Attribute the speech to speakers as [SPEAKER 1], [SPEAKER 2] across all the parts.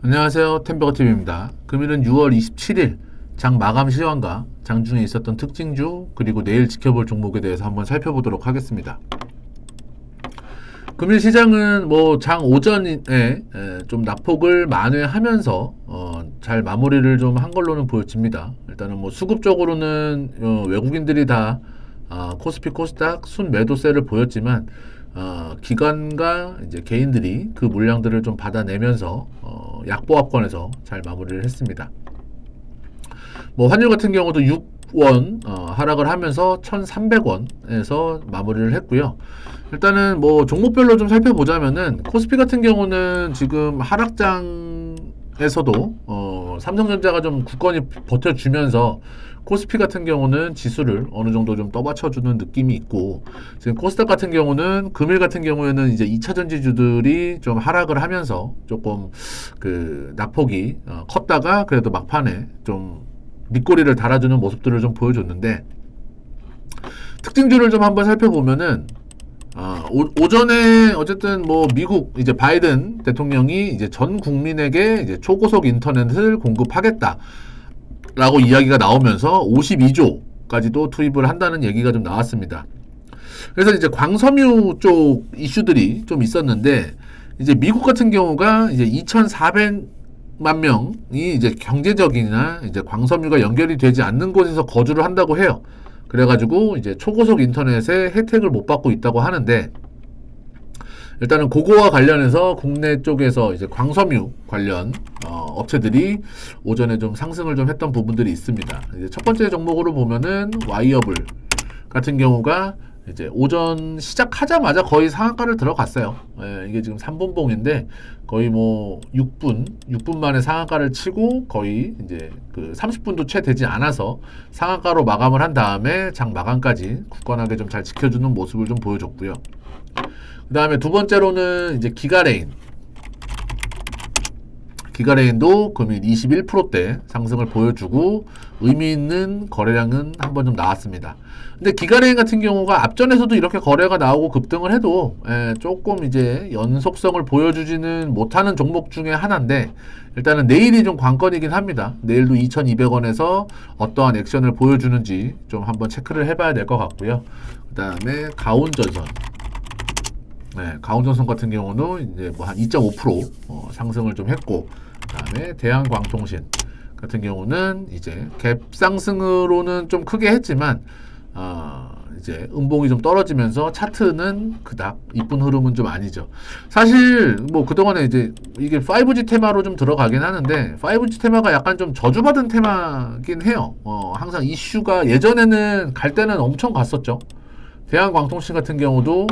[SPEAKER 1] 안녕하세요. 템버거TV입니다. 금일은 6월 27일 장 마감 시황과 장중에 있었던 특징주 그리고 내일 지켜볼 종목에 대해서 한번 살펴보도록 하겠습니다. 금일 시장은 장 오전에 좀 낙폭을 만회하면서 잘 마무리를 좀 한 걸로는 보여집니다. 일단은 수급적으로는 외국인들이 다 코스피 코스닥 순 매도세를 보였지만 기관과 이제 개인들이 그 물량들을 좀 받아내면서 약보합권에서 잘 마무리를 했습니다. 환율 같은 경우도 6원 하락을 하면서 1,300원에서 마무리를 했고요. 일단은 종목별로 좀 살펴보자면은 코스피 같은 경우는 지금 하락장에서도 삼성전자가 좀 굳건히 버텨주면서 코스피 같은 경우는 지수를 어느 정도 좀 떠받쳐주는 느낌이 있고, 지금 코스닥 같은 경우는 금일 같은 경우에는 이제 2차 전지주들이 좀 하락을 하면서 조금 그 낙폭이 컸다가 그래도 막판에 좀 밑꼬리를 달아주는 모습들을 좀 보여줬는데, 특징주를 좀 한번 살펴보면은 오전에 어쨌든 미국 이제 바이든 대통령이 이제 전 국민에게 이제 초고속 인터넷을 공급하겠다 라고 이야기가 나오면서 52조까지도 투입을 한다는 얘기가 좀 나왔습니다. 그래서 이제 광섬유 쪽 이슈들이 좀 있었는데, 이제 미국 같은 경우가 이제 2,400만 명이 이제 경제적이나 이제 광섬유가 연결이 되지 않는 곳에서 거주를 한다고 해요. 그래가지고 이제 초고속 인터넷에 혜택을 못 받고 있다고 하는데, 일단은 그거와 관련해서 국내 쪽에서 이제 광섬유 관련 업체들이 오전에 좀 상승을 좀 했던 부분들이 있습니다. 이제 첫 번째 종목으로 보면은 와이어블 같은 경우가 이제 오전 시작하자마자 거의 상한가를 들어갔어요. 이게 지금 3분봉인데 거의 6분 만에 상한가를 치고 거의 이제 그 30분도 채 되지 않아서 상한가로 마감을 한 다음에 장 마감까지 굳건하게 좀 잘 지켜주는 모습을 좀 보여줬고요. 그 다음에 두 번째로는 이제 기가레인도 금일 21%대 상승을 보여주고 의미 있는 거래량은 한번 좀 나왔습니다. 근데 기가레인 같은 경우가 앞전에서도 이렇게 거래가 나오고 급등을 해도 조금 이제 연속성을 보여주지는 못하는 종목 중에 하나인데, 일단은 내일이 좀 관건이긴 합니다. 내일도 2,200원에서 어떠한 액션을 보여주는지 좀 한번 체크를 해봐야 될 것 같고요. 그 다음에 가온전선. 가온전선 같은 경우는 이제 한 2.5% 상승을 좀 했고, 그다음에 대한광통신 같은 경우는 이제 갭 상승으로는 좀 크게 했지만 이제 음봉이 좀 떨어지면서 차트는 그닥 이쁜 흐름은 좀 아니죠. 사실 그동안에 이제 이게 5G 테마로 좀 들어가긴 하는데 5G 테마가 약간 좀 저주받은 테마긴 해요. 항상 이슈가 예전에는 갈 때는 엄청 갔었죠. 대한광통신 같은 경우도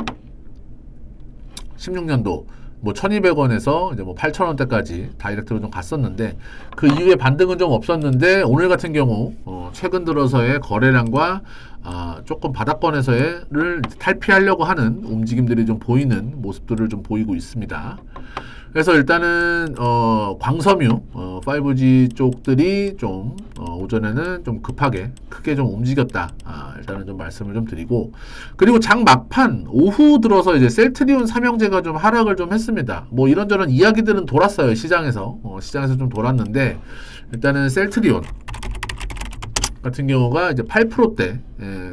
[SPEAKER 1] 16년도 1,200원에서 이제 8,000원대까지 다이렉트로 좀 갔었는데, 그 이후에 반등은 좀 없었는데, 오늘 같은 경우 최근 들어서의 거래량과 조금 바닥권에서를 탈피하려고 하는 움직임들이 좀 보이는 모습들을 좀 보이고 있습니다. 그래서 일단은 광섬유 5G 쪽들이 좀 오전에는 좀 급하게 크게 좀 움직였다. 일단은 좀 말씀을 좀 드리고, 그리고 장 막판 오후 들어서 이제 셀트리온 삼형제가 좀 하락을 좀 했습니다. 이런저런 이야기들은 돌았어요. 시장에서 좀 돌았는데, 일단은 셀트리온 같은 경우가 이제 8%대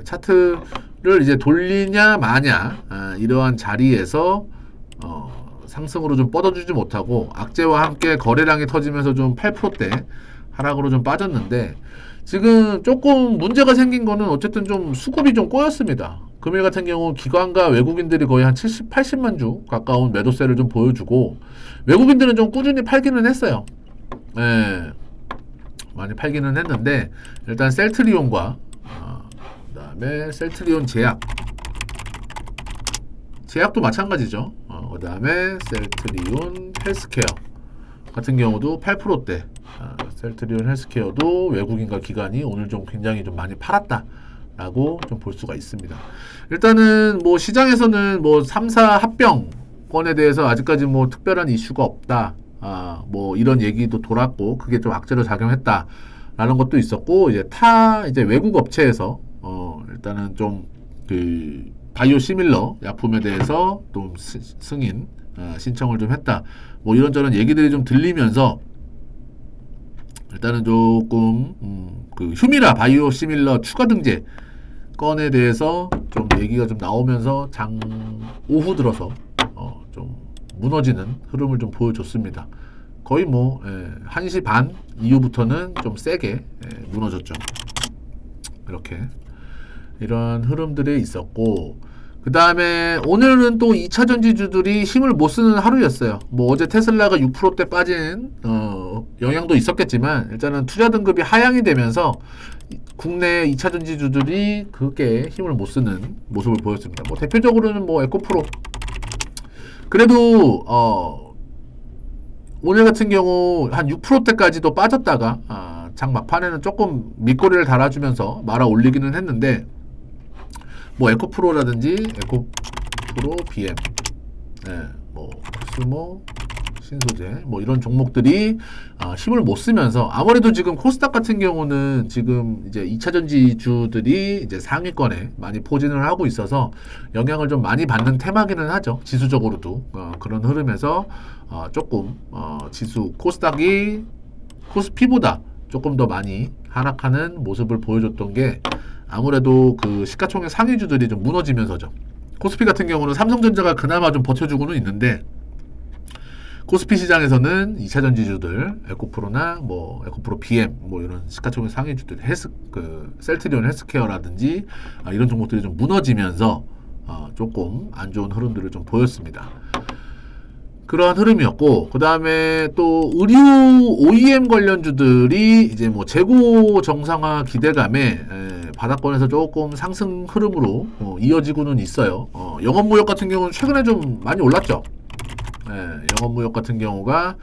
[SPEAKER 1] 차트를 이제 돌리냐 마냐 이러한 자리에서 상승으로 좀 뻗어주지 못하고 악재와 함께 거래량이 터지면서 좀 8%대 하락으로 좀 빠졌는데, 지금 조금 문제가 생긴 거는 어쨌든 좀 수급이 좀 꼬였습니다. 금일 같은 경우 기관과 외국인들이 거의 한 70, 80만 주 가까운 매도세를 좀 보여주고, 외국인들은 좀 꾸준히 팔기는 했어요. 많이 팔기는 했는데, 일단 셀트리온과 그다음에 셀트리온 제약도 마찬가지죠. 그 다음에 셀트리온 헬스케어 같은 경우도 8%대 셀트리온 헬스케어도 외국인과 기관이 오늘 좀 굉장히 좀 많이 팔았다라고 좀 볼 수가 있습니다. 일단은 시장에서는 3사 합병권에 대해서 아직까지 특별한 이슈가 없다. 이런 얘기도 돌았고, 그게 좀 악재로 작용했다라는 것도 있었고, 이제 외국 업체에서 일단은 좀 바이오시밀러 약품에 대해서 또 승인 신청을 좀 했다. 이런저런 얘기들이 좀 들리면서 일단은 조금 그 휴미라 바이오 시밀러 추가 등재 건에 대해서 좀 얘기가 좀 나오면서 장 오후 들어서 좀 무너지는 흐름을 좀 보여줬습니다. 거의 뭐 1시 반 이후부터는 좀 세게 무너졌죠. 이렇게 이런 흐름들이 있었고, 그 다음에 오늘은 또 2차 전지주들이 힘을 못 쓰는 하루였어요. 뭐 어제 테슬라가 6%대 빠진 영향도 있었겠지만 일단은 투자 등급이 하향이 되면서 국내 2차 전지주들이 그게 힘을 못 쓰는 모습을 보였습니다. 뭐 대표적으로는 뭐 에코프로, 그래도 오늘 같은 경우 한 6%대까지도 빠졌다가 장 막판에는 조금 밑꼬리를 달아주면서 말아 올리기는 했는데, 뭐 에코프로라든지 에코프로 BM, 뭐 코스모, 신소재, 뭐 이런 종목들이 힘을 못 쓰면서, 아무래도 지금 코스닥 같은 경우는 지금 이제 2차 전지주들이 이제 상위권에 많이 포진을 하고 있어서 영향을 좀 많이 받는 테마기는 하죠. 지수적으로도 그런 흐름에서 조금 지수 코스닥이 코스피보다 조금 더 많이 하락하는 모습을 보여줬던 게 아무래도 그 시가총액 상위주들이 좀 무너지면서죠. 코스피 같은 경우는 삼성전자가 그나마 좀 버텨주고는 있는데, 코스피 시장에서는 2차 전지주들, 에코프로나 뭐 에코프로 BM, 뭐 이런 시가총액 상위주들, 셀트리온 헬스케어라든지 이런 종목들이 좀 무너지면서 조금 안 좋은 흐름들을 좀 보였습니다. 그러한 흐름이었고, 그 다음에 또 의류 OEM 관련주들이 이제 뭐 재고 정상화 기대감에 바닥권에서 조금 상승 흐름으로 이어지고는 있어요. 영업무역 같은 경우는 최근에 좀 많이 올랐죠. 영업무역 같은 경우가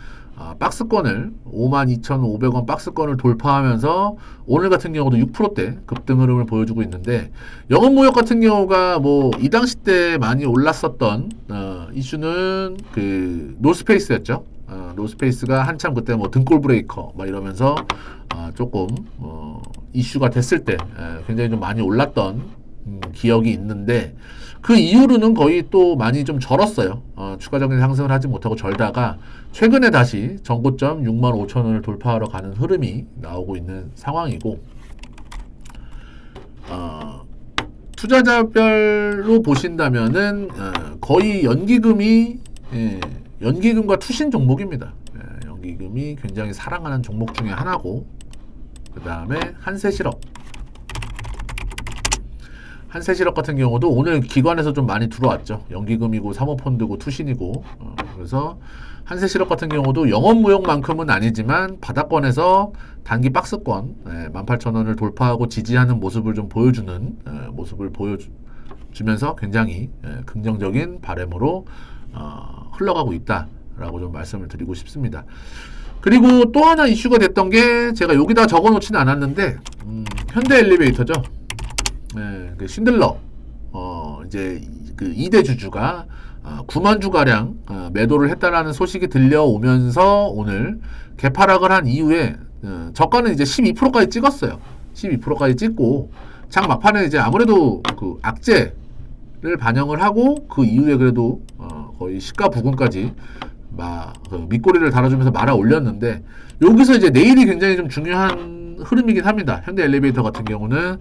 [SPEAKER 1] 박스권을 52,500원 박스권을 돌파하면서 오늘 같은 경우도 6%대 급등 흐름을 보여주고 있는데, 영업무역 같은 경우가 뭐 이 당시 때 많이 올랐었던 이슈는 그 노스페이스였죠. 노스페이스가 한참 그때 뭐 등골 브레이커 막 이러면서 조금 이슈가 됐을 때 굉장히 좀 많이 올랐던 기억이 있는데, 그 이후로는 거의 또 많이 좀 절었어요. 추가적인 상승을 하지 못하고 절다가 최근에 다시 전고점 65,000원을 돌파하러 가는 흐름이 나오고 있는 상황이고, 투자자별로 보신다면은 거의 연기금과 투신 종목입니다. 연기금이 굉장히 사랑하는 종목 중에 하나고, 그 다음에 한세실업 같은 경우도 오늘 기관에서 좀 많이 들어왔죠. 연기금이고 사모펀드고 투신이고, 그래서 한세실업 같은 경우도 영업무역만큼은 아니지만 바닥권에서 단기 박스권 18,000원을 돌파하고 지지하는 모습을 좀 보여주는 모습을 보여주면서 굉장히 긍정적인 바램으로 흘러가고 있다라고 좀 말씀을 드리고 싶습니다. 그리고 또 하나 이슈가 됐던 게, 제가 여기다 적어놓지는 않았는데 현대 엘리베이터죠. 그 신들러 이제 그 2대 주주가 9만 주가량 매도를 했다라는 소식이 들려오면서 오늘 개파락을 한 이후에 저가는 이제 12%까지 찍었어요. 12%까지 찍고 장 막판에 이제 아무래도 그 악재를 반영을 하고 그 이후에 그래도 거의 시가 부근까지 그 밑꼬리를 달아주면서 말아 올렸는데, 여기서 이제 내일이 굉장히 좀 중요한 흐름이긴 합니다. 현대 엘리베이터 같은 경우는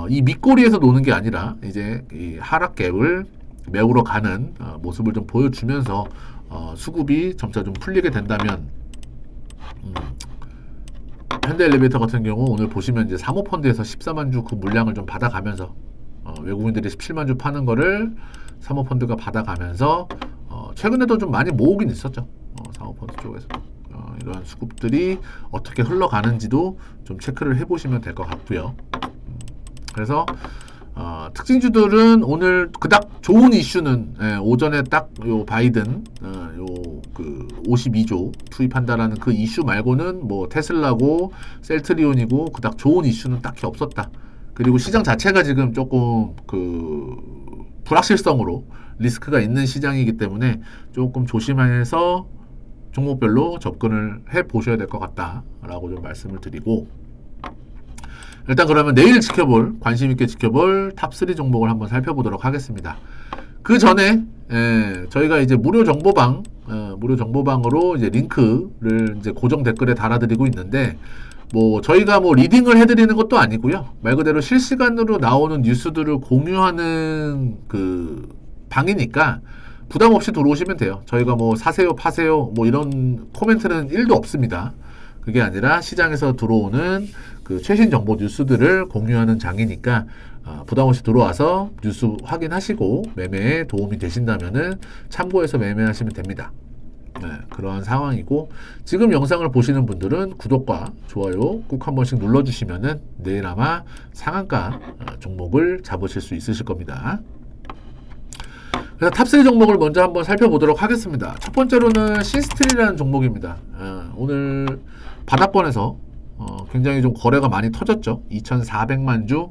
[SPEAKER 1] 이 밑꼬리에서 노는 게 아니라 이제 이 하락갭을 메우러 가는 모습을 좀 보여주면서 수급이 점차 좀 풀리게 된다면 현대 엘리베이터 같은 경우 오늘 보시면 이제 사모펀드에서 14만 주 그 물량을 좀 받아가면서 외국인들이 17만 주 파는 거를 사모펀드가 받아가면서 최근에도 좀 많이 모으긴 있었죠. 사모펀드 쪽에서 이러한 수급들이 어떻게 흘러가는지도 좀 체크를 해보시면 될 것 같고요. 그래서 특징주들은 오늘 그닥 좋은 이슈는 오전에 딱 요 바이든 요 그 52조 투입한다라는 그 이슈 말고는 뭐 테슬라고 셀트리온이고 그닥 좋은 이슈는 딱히 없었다. 그리고 시장 자체가 지금 조금 그 불확실성으로 리스크가 있는 시장이기 때문에 조금 조심해서 종목별로 접근을 해 보셔야 될 것 같다라고 좀 말씀을 드리고, 일단 그러면 내일 관심 있게 지켜볼 탑3 종목을 한번 살펴보도록 하겠습니다. 그 전에 저희가 이제 무료 정보방으로 이제 링크를 이제 고정 댓글에 달아드리고 있는데, 뭐 저희가 뭐 리딩을 해드리는 것도 아니고요. 말 그대로 실시간으로 나오는 뉴스들을 공유하는 그 방이니까 부담 없이 들어오시면 돼요. 저희가 뭐 사세요, 파세요, 뭐 이런 코멘트는 1도 없습니다. 그게 아니라 시장에서 들어오는 그 최신 정보 뉴스들을 공유하는 장이니까 부담 없이 들어와서 뉴스 확인하시고 매매에 도움이 되신다면은 참고해서 매매하시면 됩니다. 네, 그러한 상황이고, 지금 영상을 보시는 분들은 구독과 좋아요 꼭 한 번씩 눌러주시면은 내일 아마 상한가 종목을 잡으실 수 있으실 겁니다. 그래서 탑3 종목을 먼저 한번 살펴보도록 하겠습니다. 첫 번째로는 신스틸이라는 종목입니다. 오늘 바닥권에서 굉장히 좀 거래가 많이 터졌죠. 2,400만 주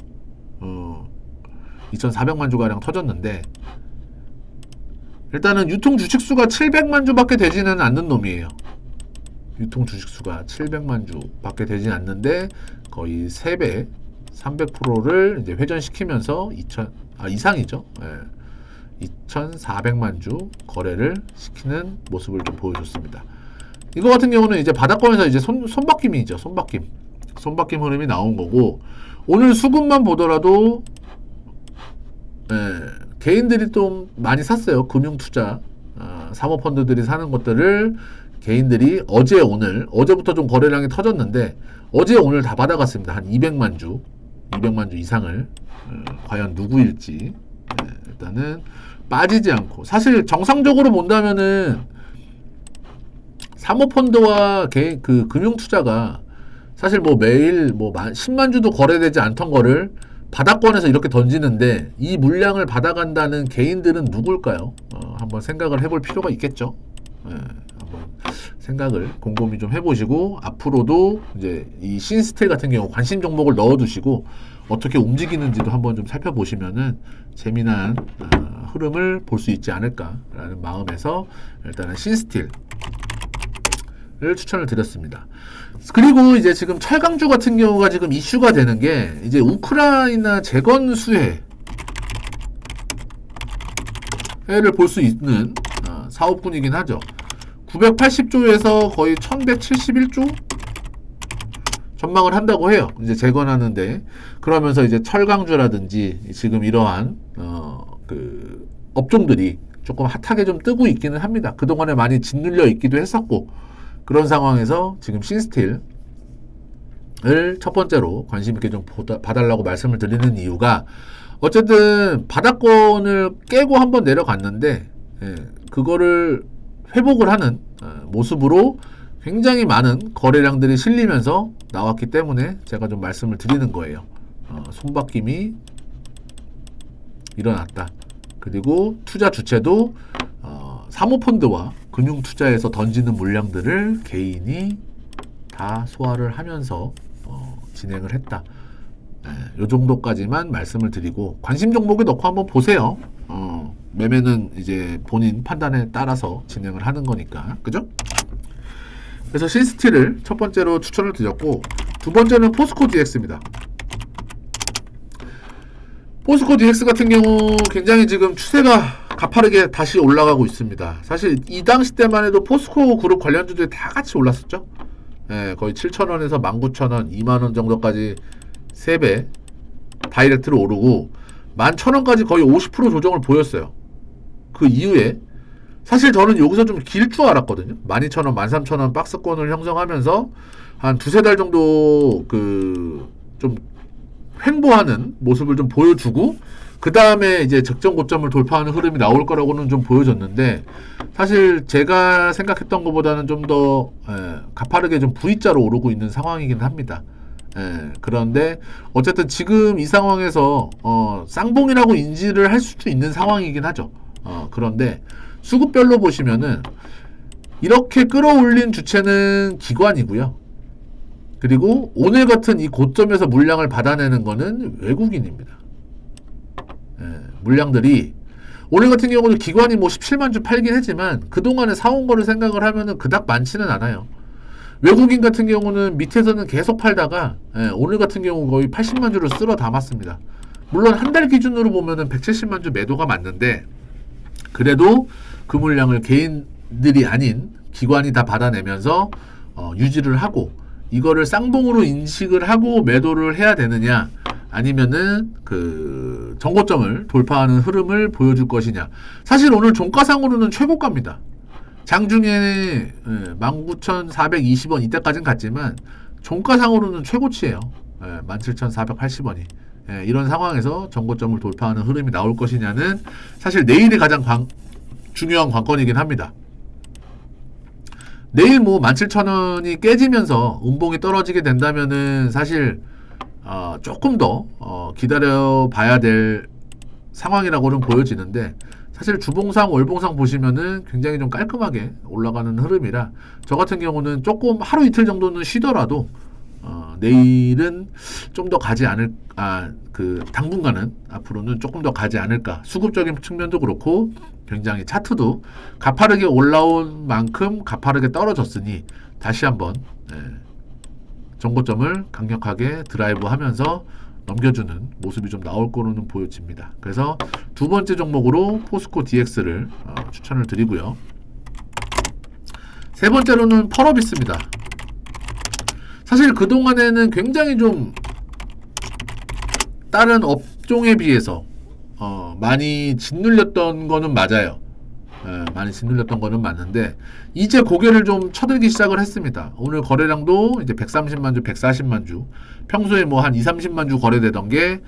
[SPEAKER 1] 2,400만 주가량 터졌는데, 일단은 유통 주식수가 700만 주밖에 되지는 않는 놈이에요. 유통 주식수가 700만 주밖에 되지 않는데 거의 3배, 300%를 이제 회전시키면서 이상이죠. 2,400만 주 거래를 시키는 모습을 좀 보여줬습니다. 이거 같은 경우는 이제 바닥권에서 이제 손바뀜이죠. 손바뀜 흐름이 나온 거고, 오늘 수급만 보더라도 개인들이 좀 많이 샀어요. 금융투자 사모펀드들이 사는 것들을 개인들이 어제부터 좀 거래량이 터졌는데 어제 오늘 다 받아갔습니다. 한 200만 주 이상을. 과연 누구일지 일단은 빠지지 않고, 사실 정상적으로 본다면은 사모펀드와 개인 그 금융투자가 사실 뭐 매일 뭐 10만 주도 거래되지 않던 거를 바닥권에서 이렇게 던지는데 이 물량을 받아간다는 개인들은 누굴까요? 한번 생각을 해볼 필요가 있겠죠. 한번 생각을 곰곰이 좀 해보시고, 앞으로도 이제 이 신스틸 같은 경우 관심 종목을 넣어두시고 어떻게 움직이는지도 한번 좀 살펴보시면은 재미난 흐름을 볼 수 있지 않을까라는 마음에서 일단은 신스틸을 추천을 드렸습니다. 그리고 이제 지금 철강주 같은 경우가 지금 이슈가 되는 게 이제 우크라이나 재건 수혜를 볼 수 있는 사업군이긴 하죠. 980조에서 거의 1171조 전망을 한다고 해요. 이제 재건하는데, 그러면서 이제 철강주라든지 지금 이러한 그 업종들이 조금 핫하게 좀 뜨고 있기는 합니다. 그동안에 많이 짓눌려 있기도 했었고, 그런 상황에서 지금 신스틸을 첫 번째로 관심 있게 좀 봐달라고 말씀을 드리는 이유가, 어쨌든 바닥권을 깨고 한번 내려갔는데 그거를 회복을 하는 모습으로 굉장히 많은 거래량들이 실리면서 나왔기 때문에 제가 좀 말씀을 드리는 거예요. 손바뀜이 일어났다. 그리고 투자 주체도 사모펀드와 금융투자에서 던지는 물량들을 개인이 다 소화를 하면서 진행을 했다. 요 정도까지만 말씀을 드리고, 관심 종목에 넣고 한번 보세요. 매매는 이제 본인 판단에 따라서 진행을 하는 거니까, 그죠? 그래서 신스틸을 첫 번째로 추천을 드렸고, 두 번째는 포스코 DX입니다. 포스코 DX 같은 경우 굉장히 지금 추세가 가파르게 다시 올라가고 있습니다. 사실 이 당시 때만 해도 포스코 그룹 관련주들이 다 같이 올랐었죠. 거의 7,000원에서 19,000원, 2만원 정도까지 3배 다이렉트로 오르고 11,000원까지 거의 50% 조정을 보였어요. 그 이후에 사실 저는 여기서 좀 길 줄 알았거든요. 12,000원, 13,000원 박스권을 형성하면서 한 두세 달 정도 그 좀 횡보하는 모습을 좀 보여주고, 그 다음에 이제 적정 고점을 돌파하는 흐름이 나올 거라고는 좀 보여졌는데, 사실 제가 생각했던 것보다는 좀 더 가파르게 좀 V자로 오르고 있는 상황이긴 합니다. 그런데 어쨌든 지금 이 상황에서 쌍봉이라고 인지를 할 수도 있는 상황이긴 하죠. 그런데 수급별로 보시면은 이렇게 끌어올린 주체는 기관이고요. 그리고 오늘 같은 이 고점에서 물량을 받아내는 거는 외국인입니다. 물량들이 오늘 같은 경우는 기관이 뭐 17만 주 팔긴 했지만 그동안에 사온 거를 생각을 하면은 그닥 많지는 않아요. 외국인 같은 경우는 밑에서는 계속 팔다가 오늘 같은 경우 거의 80만 주를 쓸어 담았습니다. 물론 한 달 기준으로 보면은 170만 주 매도가 맞는데 그래도 그 물량을 개인들이 아닌 기관이 다 받아내면서 유지를 하고 이거를 쌍봉으로 인식을 하고 매도를 해야 되느냐 아니면은 그 정고점을 돌파하는 흐름을 보여줄 것이냐. 사실 오늘 종가상으로는 최고가입니다. 장중에 19,420원 이때까지는 갔지만 종가상으로는 최고치예요. 17,480원이. 이런 상황에서 정고점을 돌파하는 흐름이 나올 것이냐는 사실 내일이 가장 중요한 관건이긴 합니다. 내일 뭐 17,000원이 깨지면서 음봉이 떨어지게 된다면은 사실 조금 더 기다려 봐야 될 상황이라고는 보여지는데, 사실 주봉상 월봉상 보시면은 굉장히 좀 깔끔하게 올라가는 흐름이라 저 같은 경우는 조금 하루 이틀 정도는 쉬더라도 내일은 좀 더 가지 않을 그 당분간은 앞으로는 조금 더 가지 않을까. 수급적인 측면도 그렇고 굉장히 차트도 가파르게 올라온 만큼 가파르게 떨어졌으니 다시 한번 정고점을 강력하게 드라이브하면서 넘겨주는 모습이 좀 나올 거로는 보여집니다. 그래서 두 번째 종목으로 포스코 DX를 추천을 드리고요. 세 번째로는 펄어비스입니다. 사실 그동안에는 굉장히 좀 다른 업종에 비해서 많이 짓눌렸던 거는 맞아요. 많이 짓눌렸던 거는 맞는데 이제 고개를 좀 쳐들기 시작을 했습니다. 오늘 거래량도 이제 130만 주, 140만 주. 평소에 뭐 한 2, 30만 주 거래되던 게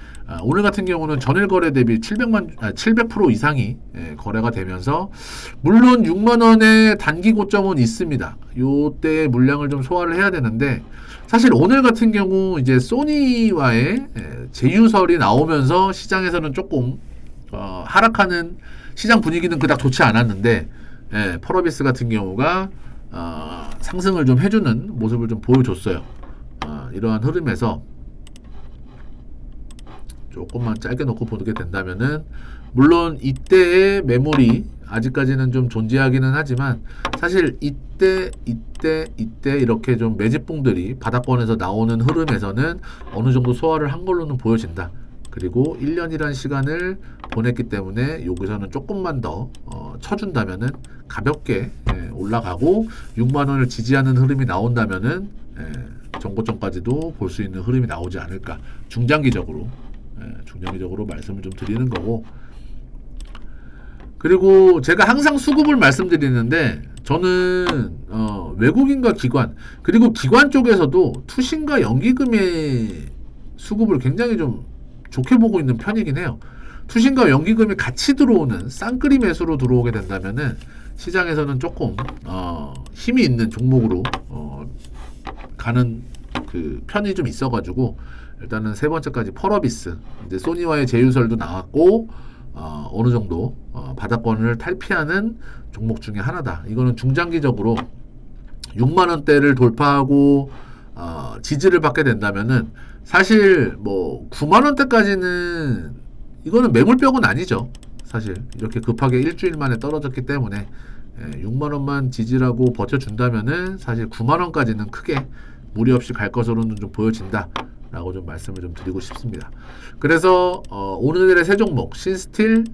[SPEAKER 1] 오늘 같은 경우는 전일 거래 대비 700% 이상이 거래가 되면서, 물론 6만 원의 단기 고점은 있습니다. 요때 물량을 좀 소화를 해야 되는데, 사실 오늘 같은 경우 이제 소니와의 제휴설이 나오면서 시장에서는 조금 하락하는 시장 분위기는 그닥 좋지 않았는데, 펄어비스 같은 경우가 상승을 좀 해주는 모습을 좀 보여줬어요. 이러한 흐름에서 조금만 짧게 놓고 보게 된다면은, 물론 이때의 매물이 아직까지는 좀 존재하기는 하지만 사실 이때 이렇게 좀 매집봉들이 바닥권에서 나오는 흐름에서는 어느 정도 소화를 한 걸로는 보여진다. 그리고 1년이란 시간을 보냈기 때문에 여기서는 조금만 더 쳐준다면은 가볍게 올라가고 6만 원을 지지하는 흐름이 나온다면은 정고점까지도 볼 수 있는 흐름이 나오지 않을까. 중장기적으로 말씀을 좀 드리는 거고. 그리고 제가 항상 수급을 말씀드리는데, 저는 외국인과 기관, 그리고 기관 쪽에서도 투신과 연기금의 수급을 굉장히 좀 좋게 보고 있는 편이긴 해요. 투신과 연기금이 같이 들어오는 쌍끌이 매수로 들어오게 된다면은 시장에서는 조금 힘이 있는 종목으로 가는 그 편이 좀 있어가지고, 일단은 세 번째까지 펄어비스, 이제 소니와의 제휴설도 나왔고 어느 정도 바닥권을 탈피하는 종목 중에 하나다. 이거는 중장기적으로 6만 원대를 돌파하고 지지를 받게 된다면은, 사실 뭐 9만 원대까지는 이거는 매물벽은 아니죠. 사실 이렇게 급하게 일주일 만에 떨어졌기 때문에 6만 원만 지지라고 버텨준다면은 사실 9만 원까지는 크게 무리 없이 갈 것으로는 좀 보여진다 라고 좀 말씀을 좀 드리고 싶습니다. 그래서 오늘의 세 종목, 신스틸,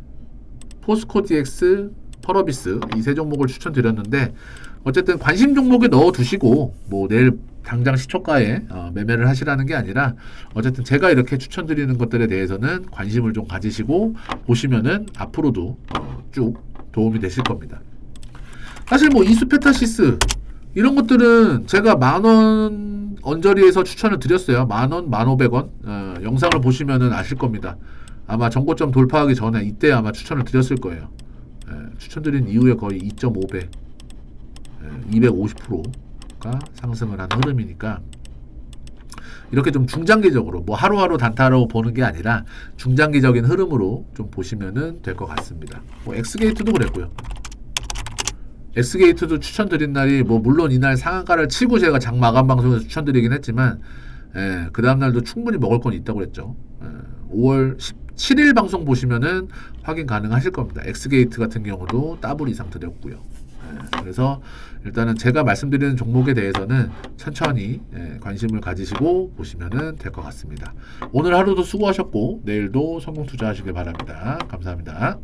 [SPEAKER 1] 포스코 DX, 펄어비스, 이 세 종목을 추천드렸는데, 어쨌든 관심 종목에 넣어 두시고 뭐 내일 당장 시초가에 매매를 하시라는 게 아니라, 어쨌든 제가 이렇게 추천드리는 것들에 대해서는 관심을 좀 가지시고 보시면은 앞으로도 쭉 도움이 되실 겁니다. 사실 뭐 이수페타시스 이런 것들은 제가 10,000원 언저리에서 추천을 드렸어요. 10,000원, 1,500원. 영상을 보시면은 아실 겁니다. 아마 정고점 돌파하기 전에 이때 아마 추천을 드렸을 거예요. 추천드린 이후에 거의 2.5배, 250%가 상승을 한 흐름이니까, 이렇게 좀 중장기적으로, 뭐 하루하루 단타로 보는 게 아니라 중장기적인 흐름으로 좀 보시면은 될 것 같습니다. 뭐 엑스게이트도 그랬고요. 엑스게이트도 추천드린 날이 뭐 물론 이날 상한가를 치고 제가 장 마감 방송에서 추천드리긴 했지만, 그 다음 날도 충분히 먹을 건 있다고 그랬죠. 5월 17일 방송 보시면은 확인 가능하실 겁니다. 엑스게이트 같은 경우도 더블 이상 드렸고요. 그래서 일단은 제가 말씀드리는 종목에 대해서는 천천히 관심을 가지시고 보시면은 될 것 같습니다. 오늘 하루도 수고하셨고 내일도 성공 투자하시길 바랍니다. 감사합니다.